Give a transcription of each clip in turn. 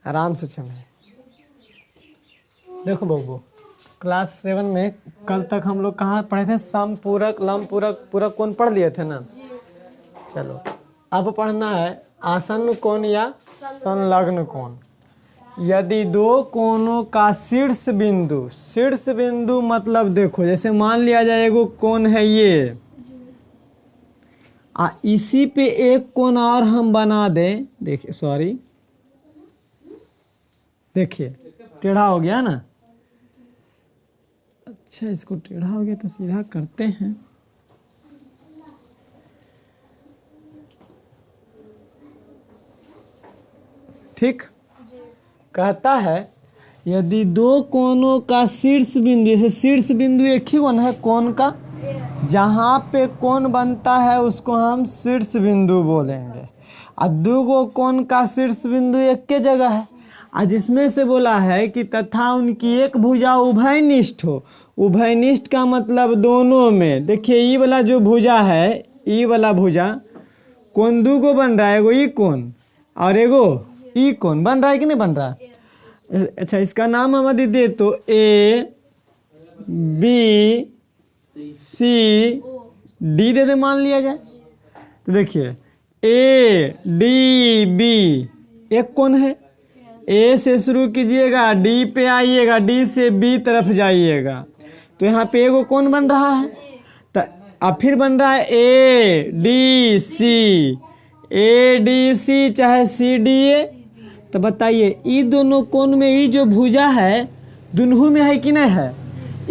आराम से चले। देखो बब्बू, क्लास 7 में कल तक हम लोग कहाँ पढ़े थे? सम पूरक, लम पूरक, पूरक कोण पढ़ लिए थे ना। चलो अब पढ़ना है आसन्न कोण या संलग्न कोण। यदि दो कोणों का शीर्ष बिंदु मतलब देखो, जैसे मान लिया जाए एगो कोण है ये, इसी पे एक कोण और हम बना दें। देखिए सॉरी, देखिए टेढ़ा हो गया ना। अच्छा, इसको टेढ़ा हो गया तो सीधा करते हैं। ठीक, कहता है यदि दो कोणों का शीर्ष बिंदु, जैसे शीर्ष बिंदु एक ही कोण है कोण का, जहाँ पे कोण बनता है उसको हम शीर्ष बिंदु बोलेंगे। और दो गो कोण का शीर्ष बिंदु एक के जगह है, और जिसमें से बोला है कि तथा उनकी एक भुजा उभयनिष्ठ हो। उभयनिष्ठ का मतलब दोनों में। देखिए ई वाला जो भुजा है, ई वाला भुजा कोण दो गो बन रहा है, एगो ई कोण और एगो ई कोण बन रहा है कि नहीं बन रहा? अच्छा, इसका नाम हम यदि दे तो ए बी सी डी दे दे, मान लिया जाए तो देखिए ए डी बी एक कोण है। ए से शुरू कीजिएगा, डी पे आइएगा, डी से बी तरफ जाइएगा, तो यहाँ पे एगो कोण बन रहा है। तो अब फिर बन रहा है A D C, A D C चाहे सी डी ए। तो बताइए ई दोनों कोण में ई जो भुजा है दोनों में है कि नहीं है?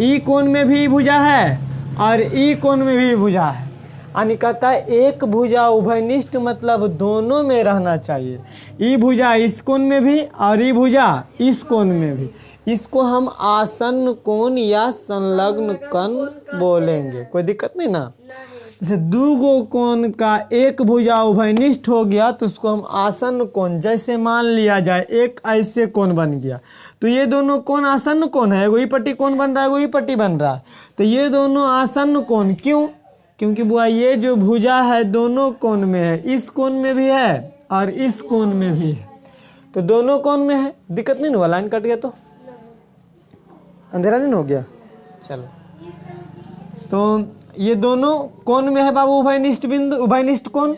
ई कोण में भी भुजा है और ई कोण में भी भुजा है। यानी कहता है एक भुजा उभयनिष्ठ मतलब दोनों में रहना चाहिए। ई भुजा इस कोण में भी और ई भुजा इस कोण में भी। इसको हम आसन्न कोण या संलग्न कोण बोलेंगे। कोई दिक्कत नहीं ना। जैसे दो गो कोण का एक भुजा उभयनिष्ठ हो गया तो उसको हम आसन्न कोण, जैसे मान लिया जाए एक ऐसे कोण बन गया तो ये दोनों कोण आसन्न कोण है। एगो ई पट्टी कोण बन रहा है, एगो ई पट्टी बन रहा है, तो ये दोनों आसन्न कोण। क्यों? क्योंकि बुआ ये जो भुजा है दोनों कोण में है, इस कोण में भी है और इस कोण में भी है, तो दोनों कोण में है। दिक्कत नहीं हुआ? लाइन कट गया तो अंधेरा नहीं हो गया? चलो, तो ये दोनों कोण में है बाबू उभयनिष्ठ बिंदु, उभयनिष्ठ कोण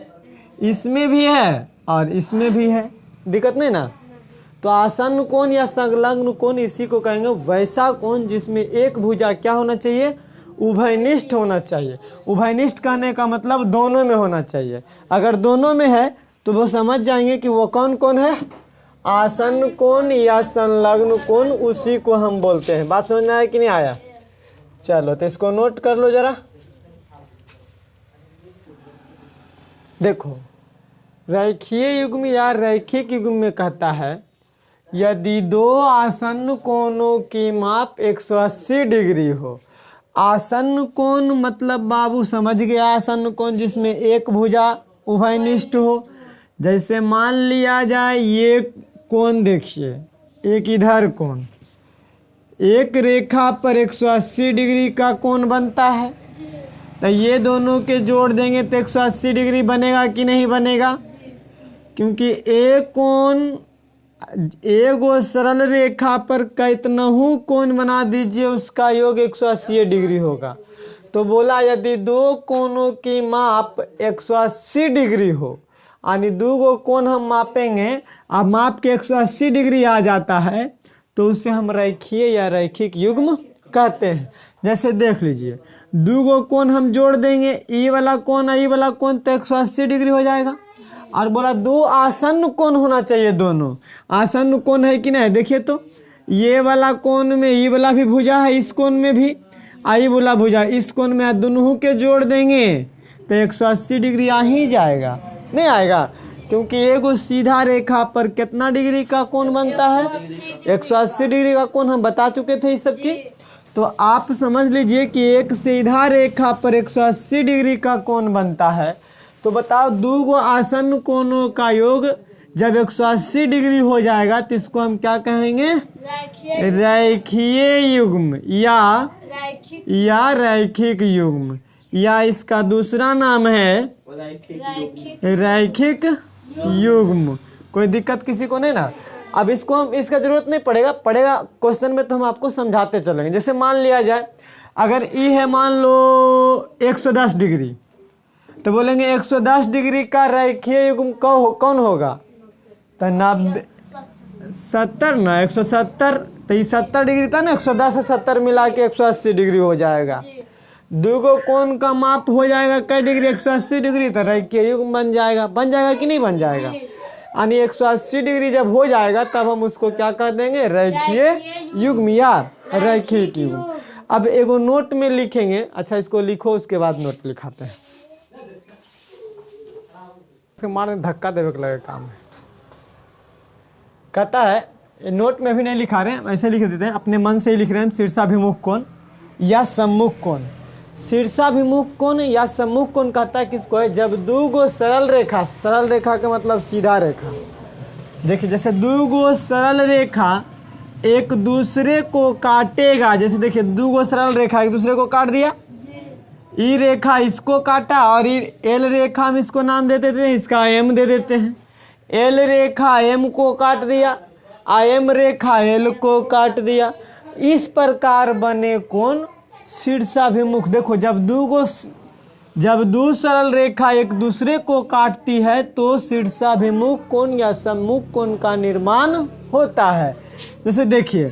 इसमें भी है और इसमें भी है। दिक्कत नहीं ना। तो आसन्न कोण या संलग्न कोण इसी को कहेंगे वैसा कोण जिसमें एक भुजा क्या होना चाहिए? उभयनिष्ठ होना चाहिए। उभयनिष्ठ कहने का मतलब दोनों में होना चाहिए। अगर दोनों में है तो वो समझ जाएंगे कि वो कौन कौन है? आसन्न कोण या संलग्न कोण, उसी को हम बोलते हैं। बात समझ में आया कि नहीं आया? चलो तो इसको नोट कर लो जरा। देखो, रेखीय युग्म या रैखिक युग्म में कहता है यदि दो आसन्न कोणों की माप 180 डिग्री हो। आसन्न कोण मतलब बाबू समझ गया, आसन्न कोण जिसमें एक भुजा उभयनिष्ठ हो। जैसे मान लिया जाए ये कोण, देखिए एक इधर कोण, एक रेखा पर 180 डिग्री का कोण बनता है, तो ये दोनों के जोड़ देंगे तो 180 डिग्री बनेगा कि नहीं बनेगा? क्योंकि एक कोण एगो सरल रेखा पर कितनहु कोण बना दीजिए उसका योग 180 डिग्री होगा। तो बोला यदि दो कोणों की माप 180 डिग्री हो, यानी दो गो कोण हम मापेंगे, अब माप के 180 डिग्री आ जाता है तो उसे हम रेखीय या रैखिक युग्म कहते हैं। जैसे देख लीजिए, दो गो कोण हम जोड़ देंगे, ई वाला कोण और ई वाला कोण, तो 180 डिग्री हो जाएगा। और बोला दो आसन्न कोण होना चाहिए, दोनों आसन्न कोण है कि नहीं? देखिए तो ये वाला कोण में ये वाला भी भुजा है, इस कोण में भी आई वाला भुजा इस कोण में, दोनों के जोड़ देंगे तो 180 डिग्री आ ही जाएगा। नहीं आएगा? क्योंकि एगो सीधा रेखा पर कितना डिग्री का कोण बनता है? 180 डिग्री का कोण हम बता चुके थे ये सब चीज। तो आप समझ लीजिए कि एक सीधा रेखा पर 180 डिग्री का कोण बनता है। तो बताओ दो गो आसन्न कोणों का योग जब 180 डिग्री हो जाएगा तो इसको हम क्या कहेंगे? रेखीय युग्म या रैखिक युग्म, या इसका दूसरा नाम है रैखिक युग्म। कोई दिक्कत किसी को नहीं ना? अब इसको हम इसका जरूरत नहीं पड़ेगा क्वेश्चन में, तो हम आपको समझाते चलेंगे। जैसे मान लिया जाए अगर ई है मान लो 110 डिग्री, तो बोलेंगे 110 डिग्री का रेखीय युग्म कौन होगा? तो 90 70 ना 170, तो ये 70 डिग्री था ना, 110 से 70 मिला के 180 डिग्री हो जाएगा। दूगो कोण का माप हो जाएगा कई डिग्री? 180 डिग्री। तो रेखीय युग्म बन जाएगा कि नहीं बन जाएगा? यानी 180 डिग्री जब हो जाएगा तब हम उसको क्या कर देंगे? रेखीय युग्म या रैखिक युग्म। अब एगो नोट में लिखेंगे। अच्छा इसको लिखो, उसके बाद नोट लिखाते हैं। इसको मारने धक्का देवे के लगे काम है। कहता है नोट में भी नहीं लिखा रहे हैं, ऐसे लिख देते हैं, अपने मन से ही लिख रहे हैं। शीर्षाभिमुख कोण या सम्मुख कोण। शीर्षाभिमुख कोण या सम्मुख कोण कहता है किसको है? जब दो गो सरल रेखा का मतलब सीधा रेखा, देखिए जैसे दो गो सरल रेखा एक दूसरे को काटेगा। जैसे देखिए दो गो सरल रेखा एक दूसरे को काट दिया, ई रेखा इसको काटा और एल रेखा हम इसको नाम दे देते हैं, इसका एम दे देते हैं। एल रेखा एम को काट दिया, एम रेखा एल को काट दिया। इस प्रकार बने कोण शीर्षाभिमुख। देखो जब दो सरल रेखा एक दूसरे को काटती है तो शीर्षाभिमुख कोण या सम्मुख कोण का निर्माण होता है। जैसे देखिए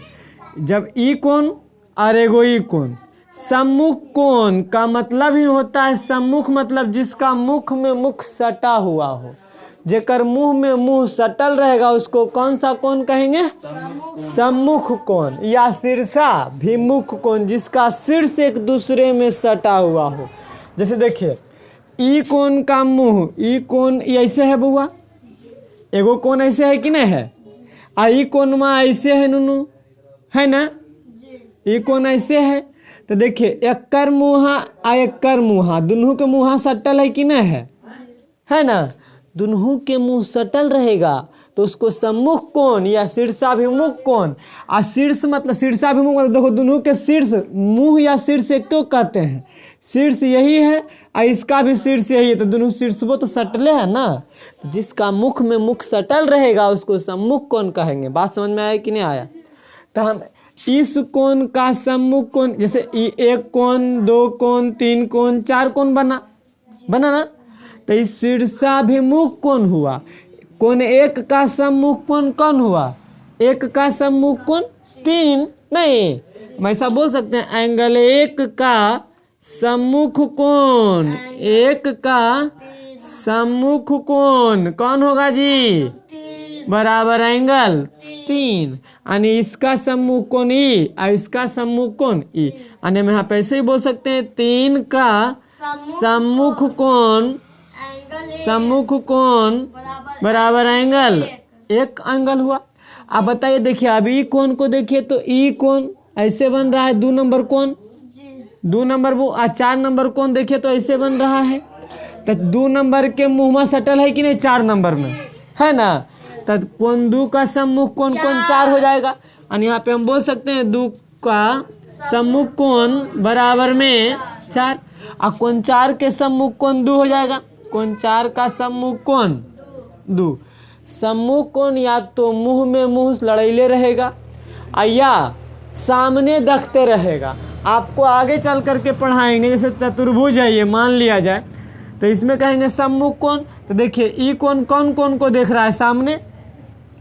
जब ई कोण और एगो ई कोण, सम्मुख कोण का मतलब ही होता है, सम्मुख मतलब जिसका मुख में मुख सटा हुआ हो, जेकर मुंह में मुंह सटल रहेगा उसको कौन सा कोण कहेंगे? सम्मुख कोण या शीर्षाभिमुख कोण, जिसका शीर्ष एक दूसरे में सटा हुआ हो। जैसे देखिए ई कोण का मुंह, ई कोण ऐसे है बुआ, एगो कोण ऐसे है कि नहीं है? ई कोण में ऐसे है नुनू, है ना? ई कोण ऐसे है। तो देखिए एक्कर मुहा आ एक्कर मुहा, दोनों के मुहा सटल है कि नहीं है ना? दोनों के मुंह सटल रहेगा तो उसको सम्मुख कोण या शीर्षाभिमुख कोण। आ शीर्ष मतलब शीर्षाभिमुख मतलब देखो दोनों के शीर्ष, मुंह या शीर्ष क्यों कहते हैं? शीर्ष यही है और इसका भी शीर्ष यही है, तो दोनों शीर्ष वो तो सटले है ना। तो जिसका मुख में मुख सटल रहेगा उसको सम्मुख कोण कहेंगे। बात समझ में आया कि नहीं आया? तो हम इस कोण का सम्मुख कोण, जैसे एक कोण, दो कोण, तीन कोण, चार कोण बना ना, तो इस शीर्षाभिमुख कोण हुआ। कोण एक का सम्मुख कोण कौन हुआ? एक का सम्मुख कोण तीन नहीं, हम ऐसा बोल सकते हैं एंगल एक का सम्मुख कोण, एक का सम्मुख कोण कौन होगा जी? बराबर एंगल 3। यानी इसका सम्मुख कोण ई और इसका सम्मुख कोण ई। यानी हम यहाँ पे ऐसे ही बोल सकते हैं 3 का सम्मुख कोण बराबर एंगल 1 एंगल हुआ। अब बताइए देखिए अब ई कोण को देखिए तो ई कोण ऐसे बन रहा है 2 नंबर कोण, 2 नंबर वो 4 नंबर कोण देखिए तो ऐसे बन रहा है। तो 2 नंबर के मुंह में सटल है कि नहीं? 4 नंबर में है ना। तो कोण 2 का सम्मुख कोण 4 हो जाएगा। और यहाँ पे हम बोल सकते हैं 2 का सम्मुख कोण बराबर में 4 और कोण 4 के सम्मुख कोण 2 हो जाएगा। कोण 4 का सम्मुख कोण 2। सम्मुख कोण या तो मुंह में मुंह लड़ैले रहेगा या सामने देखते रहेगा। आपको आगे चल करके पढ़ाएंगे, जैसे चतुर्भुज है ये मान लिया जाए तो इसमें कहेंगे सम्मुख कोण। तो देखिए ई कोण कौन कौन को देख रहा है सामने?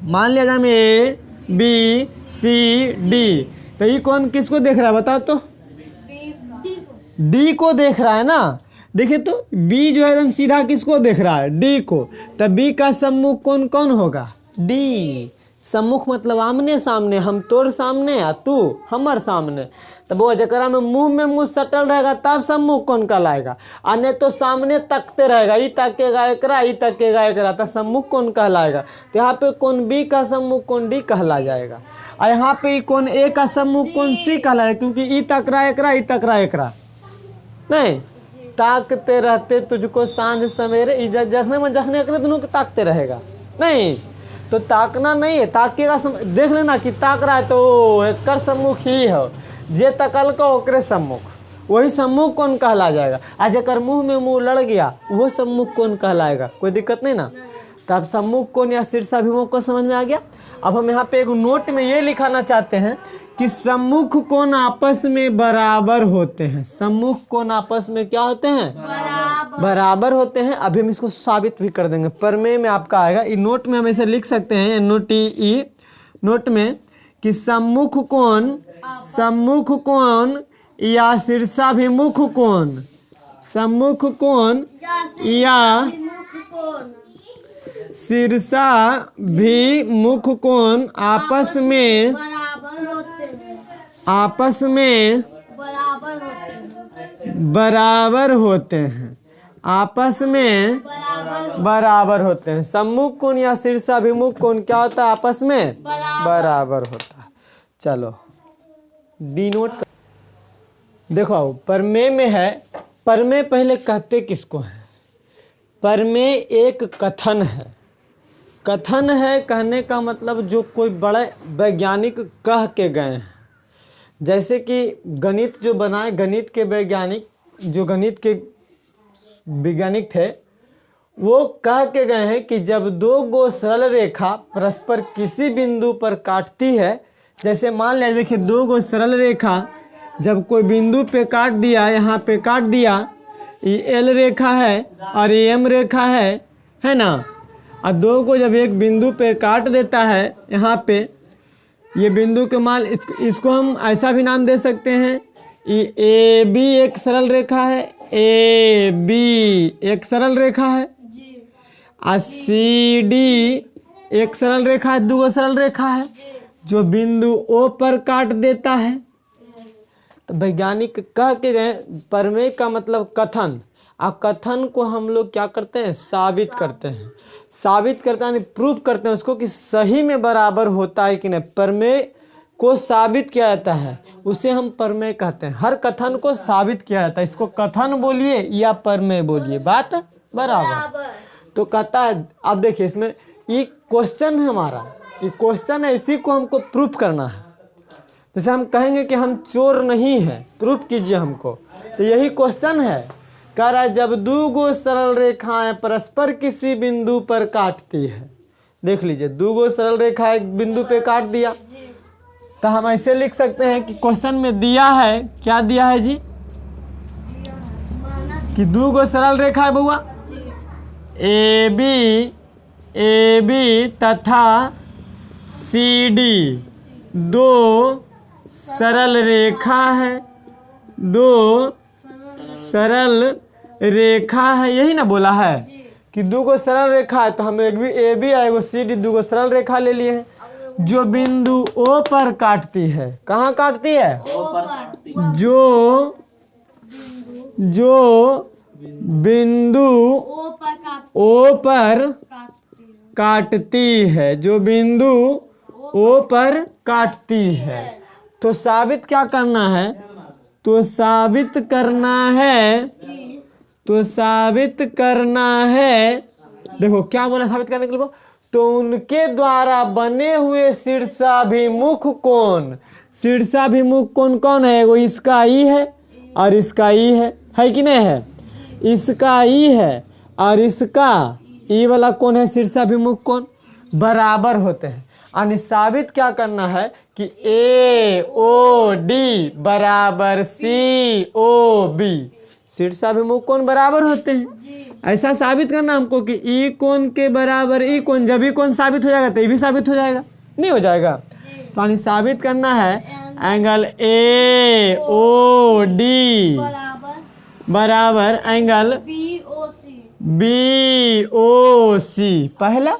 मान लिया जाए ए बी सी डी, तो ई कोण किसको देख रहा है बताओ तो? डी को देख रहा है ना। देखिए तो बी जो है एकदम सीधा किसको देख रहा है? डी को। तो बी का सम्मुख कोण कौन होगा? डी। सम्मुख मतलब आमने सामने, हम तोर सामने या तू हमर सामने। तब वो जकरा में मुंह सटल रहेगा तब सम्मुख कोण कहलाएगा। और नहीं तो सामने तकते रहेगा, ई तकेगा एकरा, ई तकेगा एकरा, तो सम्मुख कोण कहलाएगा। तो यहाँ पे कोण बी का सम्मुख कोण डी कहला जाएगा और यहाँ पे कोण ए का सम्मुख कोण सी कहलाएगा, क्योंकि ई तक रहा एकरा, ई तक रहा एकरा। नहीं ताकते रहते तुझको सांझ सवेरे, जखने एकरे दोनों को ताकते रहेगा। नहीं तो ताकना नहीं है, ताकेगा देख लेना कि ताक रहा है तो एकर सम्मुख ही हो, जे तकल को ओकरे सम्मुख, वही सम्मुख कोण कहला जाएगा। आज एकर मुंह में मुंह लड़ गया वो सम्मुख कोण कहलाएगा। कोई दिक्कत नहीं ना। तब सम्मुख कोण या शीर्षाभिमुख को समझ में आ गया। अब हम यहाँ पे एक नोट में ये लिखाना चाहते हैं कि सम्मुख कोण आपस में बराबर होते हैं। सम्मुख कोण आपस में क्या होते हैं? बराबर होते हैं। अभी हम इसको साबित भी कर देंगे। प्रमेय में आपका आएगा, इस नोट में हम ऐसे लिख सकते हैं NOTE नोट में कि सम्मुख कोण या शीर्षाभिमुख कोण, सम्मुख कोण या शीर्षाभिमुख कोण आपस में बराबर होते हैं, आपस में बराबर होते हैं। सम्मुख कोण या शीर्षाभिमुख कोण क्या होता है? आपस में बराबर होता है। चलो डी नोट देखो, प्रमेय में है। प्रमेय पहले कहते किसको है? प्रमेय एक कथन है। कथन है कहने का मतलब जो कोई बड़े वैज्ञानिक कह के गए हैं। जैसे कि गणित जो बनाए, गणित के वैज्ञानिक, जो गणित के वैज्ञानिक थे, वो कह के गए हैं कि जब दो गो सरल रेखा परस्पर किसी बिंदु पर काटती है, जैसे मान लिया देखिए दो गो सरल रेखा जब कोई बिंदु पे काट दिया, यहाँ पे काट दिया, ये एल रेखा है और ये एम रेखा है ना। और दो को जब एक बिंदु पे काट देता है, यहाँ पे ये बिंदु के मान इसको हम ऐसा भी नाम दे सकते हैं, ये ए बी एक सरल रेखा है, ए बी एक सरल रेखा है, और सी डी एक सरल रेखा है, दो सरल रेखा है, जो बिंदु ओ पर काट देता है। तो वैज्ञानिक कह के गए, प्रमेय का मतलब कथन, और कथन को हम लोग क्या करते हैं? साबित करते हैं। साबित करते हैं, प्रूफ करते हैं उसको कि सही में बराबर होता है कि नहीं। प्रमेय को साबित किया जाता है, उसे हम प्रमेय कहते हैं। हर कथन को साबित किया जाता है, इसको कथन बोलिए या प्रमेय बोलिए, बात बराबर। तो कहता है, अब देखिए इसमें ये क्वेश्चन है हमारा, ये क्वेश्चन है, इसी को हमको प्रूफ करना है। जैसे हम कहेंगे कि हम चोर नहीं हैं, प्रूफ कीजिए हमको, तो यही क्वेश्चन है। कह रहा है जब दो गो सरल रेखाएं परस्पर किसी बिंदु पर काटती है, देख लीजिए दो गो सरल रेखा एक बिंदु पे काट दिया, तो हम ऐसे लिख सकते हैं कि क्वेश्चन में दिया है, क्या दिया है जी? कि दो गो सरल रेखा है बउआ, ए बी तथा सी डी दो सरल रेखा है, दो सरल रेखा है, यही ना बोला है कि दो गो सरल रेखा है। तो हम एक भी ए बी आएगो सी डी, दो गो सरल रेखा ले लिए हैं जो बिंदु ओ पर काटती है। कहाँ काटती है? जो बिंदु ओ पर काटती है, जो बिंदु ओ पर काटती है। तो साबित क्या करना है? तो साबित करना है, देखो क्या बोला साबित करने के लिए? तो उनके द्वारा बने हुए शीर्षाभिमुख कोण, शीर्षाभिमुख कोण कौन है? वो इसका ई है और इसका ई है कि नहीं है? इसका ई है और इसका ई वाला कौन है? शीर्षाभिमुख कोण बराबर होते हैं। यानी साबित क्या करना है कि ए ओ डी बराबर सी ओ बी, शीर्षाभिमुख कोण बराबर होते हैं। ऐसा साबित करना हमको कि ई कोण के बराबर ई कोण, जब ई कोण साबित हो जाएगा तो ये भी साबित हो जाएगा, नहीं हो जाएगा? तो यानी साबित करना है एंगल ए ओ डी बराबर एंगल बी ओ सी। पहला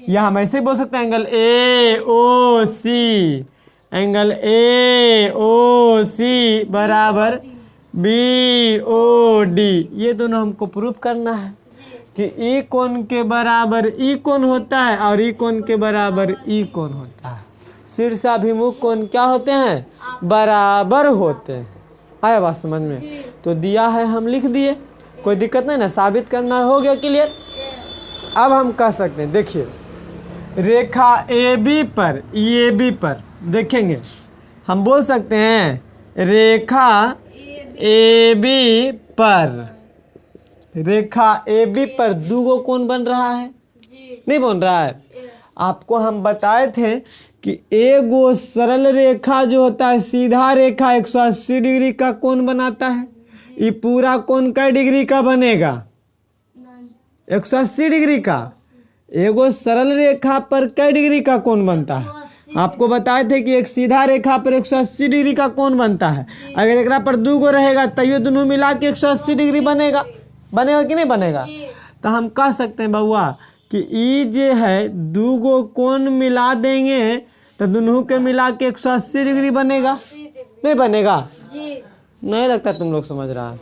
या हम ऐसे बोल सकते हैं angle A O C, angle A ओ सी बराबर बी ओ डी। ये दोनों हमको प्रूफ करना है कि ई कोण के बराबर ई कोण होता है और ई कोण के बराबर ई कोण होता है। शीर्षाभिमुख कोण क्या होते हैं? बराबर होते हैं। आया बात समझ में? तो दिया है, हम लिख दिए, कोई दिक्कत नहीं ना। साबित करना हो गया क्लियर। अब हम कह सकते हैं, देखिए रेखा ए बी पर, ए बी पर देखेंगे, हम बोल सकते हैं रेखा ए बी पर, रेखा ए बी पर दो गो कोण बन रहा है, नहीं बन रहा है? आपको हम बताए थे कि एगो सरल रेखा जो होता है सीधा रेखा 180 डिग्री का कोण बनाता है। ये पूरा कोण कै डिग्री का बनेगा? 180 डिग्री का। एगो सरल रेखा पर कै डिग्री का कोण बनता है? आपको बताए थे कि एक सीधा रेखा पर 180 डिग्री का कोण बनता है। अगर एकरा पर दू गो रहेगा तैयो दोनों मिला के 180 डिग्री बनेगा। बनेगा कि नहीं बनेगा? तो हम कह सकते हैं बउआ कि ई जो है दू गो कोण मिला देंगे तो दोनों के मिला के 180 डिग्री बनेगा। नहीं बनेगा? नहीं लगता तुम लोग समझ रहा है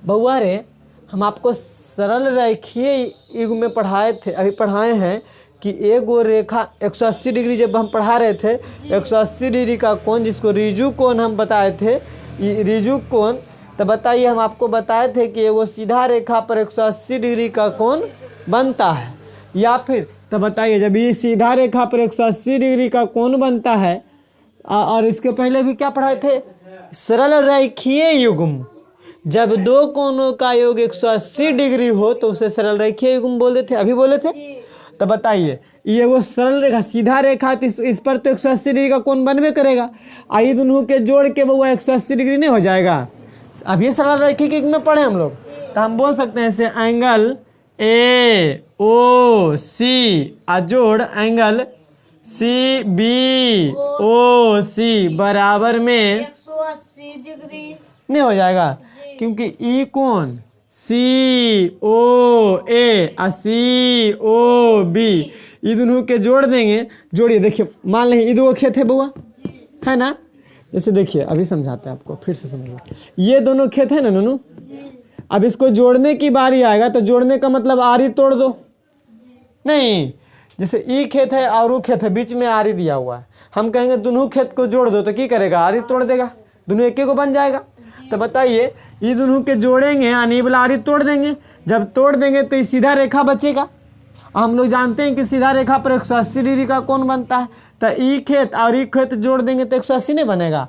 बउआ रे। हम आपको सरल रेखीय युग में पढ़ाए थे, अभी पढ़ाए हैं कि एगो रेखा 180 डिग्री जब हम पढ़ा रहे थे 180 डिग्री का कोण जिसको रिजु कोण हम बताए थे, ये रिजु कोण। तो बताइए हम आपको बताए थे कि एगो सीधा रेखा पर 180 डिग्री का कोण बनता है। या फिर तो बताइए जब ये सीधा रेखा पर 180 डिग्री का कोण बनता है और इसके पहले भी क्या पढ़ाए थे? सरल रेखीय युग्म। जब दो कोणों का योग 180 डिग्री हो तो उसे सरल रेखीय युग्म बोलते थे, अभी बोले थे। तो बताइए ये वो सरल रेखा सीधा रेखा इस पर तो 180 डिग्री का कोण बनवे करेगा। आइए दोनों के जोड़ के वो 180 डिग्री नहीं हो जाएगा? अब ये सरल रेखीय युग्म में पढ़े हम लोग, तो हम बोल सकते हैं इसे एंगल ए ओ सी जोड़ एंगल सी बी ओ सी बराबर में 180 डिग्री नहीं हो जाएगा, क्योंकि ई कोण सी ओ ए सी ओ बी ये दोनों के जोड़ देंगे। जोड़िए, देखिए मान लें ये दो खेत है बउआ, है ना? जैसे देखिए अभी समझाते हैं आपको, फिर से समझिए। ये दोनों खेत है ना नूनू, अब इसको जोड़ने की बारी आएगा तो जोड़ने का मतलब आरी तोड़ दो। नहीं, जैसे ई खेत है और वो खेत है, बीच में आरी दिया हुआ है, हम कहेंगे दोनों खेत को जोड़ दो तो क्या करेगा? आरी तोड़ देगा, दोनों एक को बन जाएगा। तो बताइए ये दोनों के जोड़ेंगे यानी वाला आरी तोड़ देंगे। जब तोड़ देंगे तो ये सीधा रेखा बचेगा। हम लोग जानते हैं कि सीधा रेखा पर 180 डिग्री का कोण बनता है। तो ई खेत और ई खेत जोड़ देंगे तो 180 नहीं बनेगा।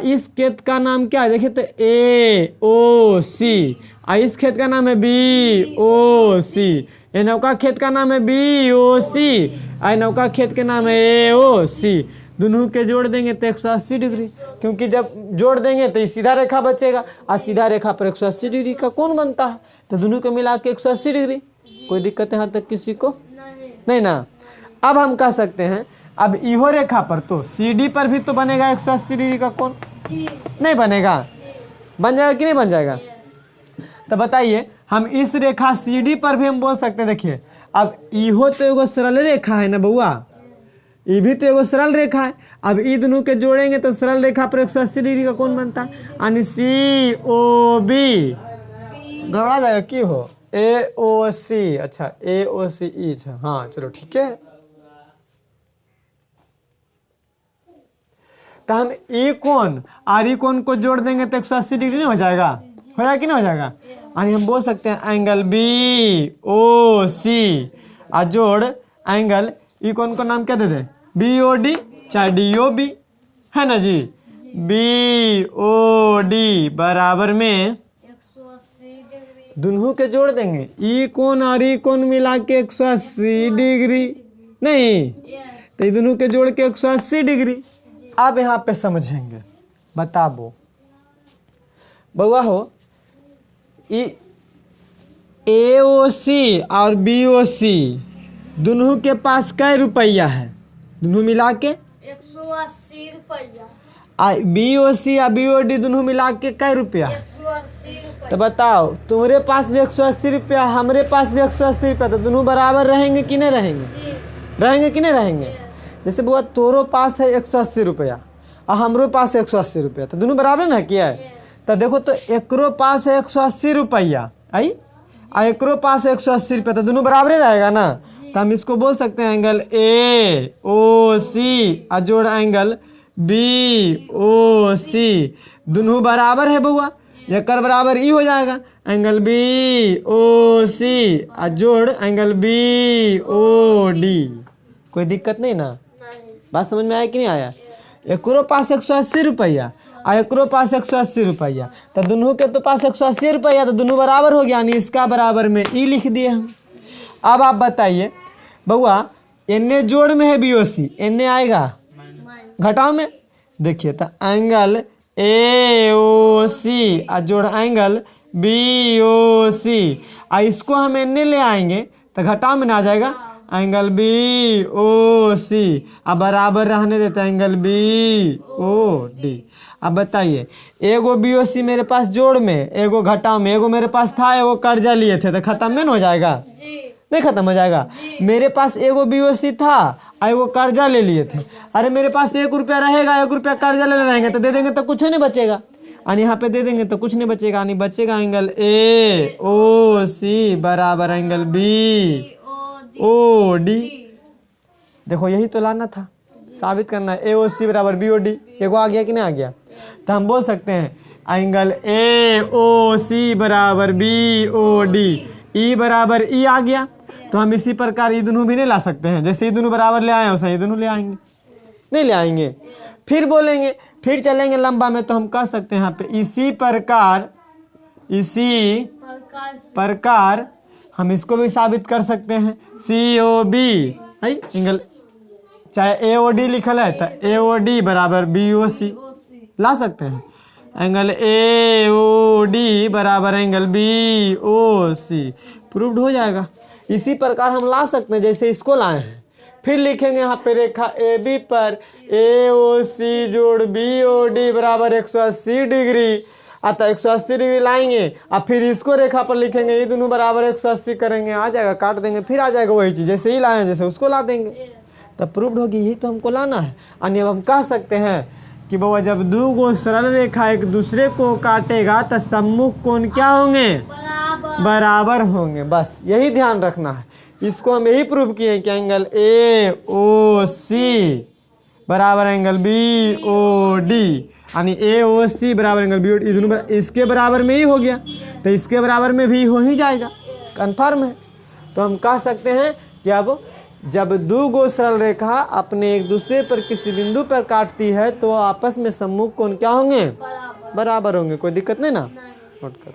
इस खेत का नाम क्या है? देखिए तो ए ओ सी, इस खेत का नाम है बी ओ सी, ये नौका खेत का नाम है बी ओ सी, नौका खेत के नाम है ए ओ सी। दोनों के जोड़ देंगे तो 180 डिग्री, क्योंकि जब जोड़ देंगे तो ये सीधा रेखा बचेगा और सीधा रेखा पर 180 डिग्री का कोण बनता है। तो दोनों को मिला के 180 डिग्री। कोई दिक्कत है यहाँ तक किसी को? नहीं ना। अब हम कह सकते हैं अब इहो रेखा पर तो सी डी पर भी तो बनेगा 180 डिग्री का कोण। नहीं बनेगा? बन जाएगा कि नहीं बन जाएगा? तो बताइए हम इस रेखा सी डी पर भी हम बोल सकते हैं। देखिए अब इहो तो एगो सरल रेखा है ना बउआ, ये भी तो एगो सरल रेखा है। अब ई दोनों के जोड़ेंगे तो सरल रेखा पर 180 डिग्री का कोण बनता है, यानी सी ओ बी। गड़बड़ा जाएगा की हो? ए ओ सी, अच्छा ए ओ सी ई, हाँ चलो ठीक है। तो हम ई कोण और ई कोण को जोड़ देंगे तो 180 डिग्री नहीं हो जाएगा? हो जाएगा कि नहीं हो जाएगा? यानी हम बोल सकते हैं एंगल बी ओ सी जोड़ एंगल ई कोण को नाम क्या दे दे? बी ओ डी, चाहे डी ओ बी, है ना जी? बी ओ डी बराबर में 180 डिग्री दोनों के जोड़ देंगे। ई कोण और ई कोण मिला के 180 डिग्री। नहीं, तो ये दोनों के जोड़ के 180 डिग्री। अब यहाँ पे समझेंगे, बताबो बउआ हो, ए ओ सी और बी ओ सी दोनों के पास कै रुपया है? दोनों मिला के 180 रुपया। बी ओ सी और बी ओ डी दोनों मिला के कै रुपया है? 180 रुपया। तो बताओ तुम्हारे पास भी 180 रुपया, हमारे पास भी 180 रुपया, तो दोनों बराबर रहेंगे कि नहीं रहेंगे? रहेंगे कि नहीं रहेंगे? जैसे बुआ तोरो पास है 180 रुपया और हमरो पास है 180 रुपया, तो दोनों बराबर ना किया है? तो देखो तो एकरो पास है 180 रुपया आई और एकरो पास है 180 रुपया, तो दोनों बराबर ही रहेगा ना। तो हम इसको बोल सकते हैं एंगल ए ओ सी जोड़ एंगल बी ओ सी दोनों बराबर है बउआ, एकर बराबर ई हो जाएगा एंगल बी ओ सी जोड़ एंगल बी ओ डी। कोई दिक्कत नहीं ना? बात समझ में आया कि नहीं आया? एकरो पास 180 रुपया और एकरो पास 180 रुपया, तो दोनों के तो पास 180 रुपया, तो दोनों बराबर हो गया, यानी इसका बराबर में ई लिख दिए हम। अब आप बताइए बउआ एने जोड़ में है BOC, एने आएगा माइनस घटाव में। देखिए तो एंगल AOC और जोड़ एंगल BOC, और इसको हम एने ले आएंगे तो घटाव में ना आ जाएगा एंगल BOC, अब बराबर रहने देते हैं एंगल BOD। अब बताइए एगो BOC मेरे पास जोड़ में, एगो घटाव में, एगो मेरे पास था, एगो कर्जा लिए थे तो खत्म में न हो जाएगा? जी नहीं खत्म हो जाएगा? मेरे पास एगो BOC था और एगो कर्जा ले लिए थे। अरे मेरे पास 1 रुपया रहेगा, 1 रुपया कर्जा ले रहेंगे तो दे देंगे तो कुछ नहीं बचेगा, और यहाँ पे दे देंगे तो कुछ नहीं बचेगा, यानी बचेगा एंगल AOC बराबर एंगल BOD। देखो यही तो लाना था, साबित करना है AOC बराबर BOD। एगो आ गया कि नहीं आ गया? तो हम बोल सकते हैं एंगल AOC बराबर BOD, E बराबर E आ गया। तो हम इसी प्रकार ये दोनों भी नहीं ला सकते हैं, जैसे ये दोनों बराबर ले आए हैं वैसे ये दोनों ले आएंगे, नहीं ले आएंगे। फिर बोलेंगे, फिर चलेंगे लंबा में, तो हम कह सकते हैं यहाँ पे इसी प्रकार हम इसको भी साबित कर सकते हैं COB है एंगल, चाहे AOD लिखल है तो AOD बराबर BOC ला सकते हैं, एंगल AOD बराबर एंगल BOC प्रूव्ड हो जाएगा। इसी प्रकार हम ला सकते हैं जैसे इसको लाए हैं। फिर लिखेंगे यहाँ पे रेखा AB पर AOC जोड़ BOD बराबर 180 डिग्री, अतः 180 डिग्री लाएंगे और फिर इसको रेखा पर लिखेंगे, ये दोनों बराबर 180 करेंगे, आ जाएगा, काट देंगे, फिर आ जाएगा वही चीज़ जैसे ही लाए जैसे उसको ला देंगे, तब प्रूव्ड होगी। यही तो हमको लाना है। और अब हम कह सकते हैं कि बाबा जब दो गो सरल रेखा एक दूसरे को काटेगा तो सम्मुख कोण क्या होंगे? बराबर होंगे। बस यही ध्यान रखना है। इसको हम यही प्रूव किए कि एंगल AOC बराबर एंगल BOD, यानी AOC बराबर एंगल BOD, इस दोनों इसके बराबर में ही हो गया तो इसके बराबर में भी हो ही जाएगा, कन्फर्म है। तो हम कह सकते हैं कि अब जब दो गो सरल रेखा अपने एक दूसरे पर किसी बिंदु पर काटती है तो आपस में सम्मुख कोण क्या होंगे? बराबर होंगे। कोई दिक्कत नहीं ना? नोट करो।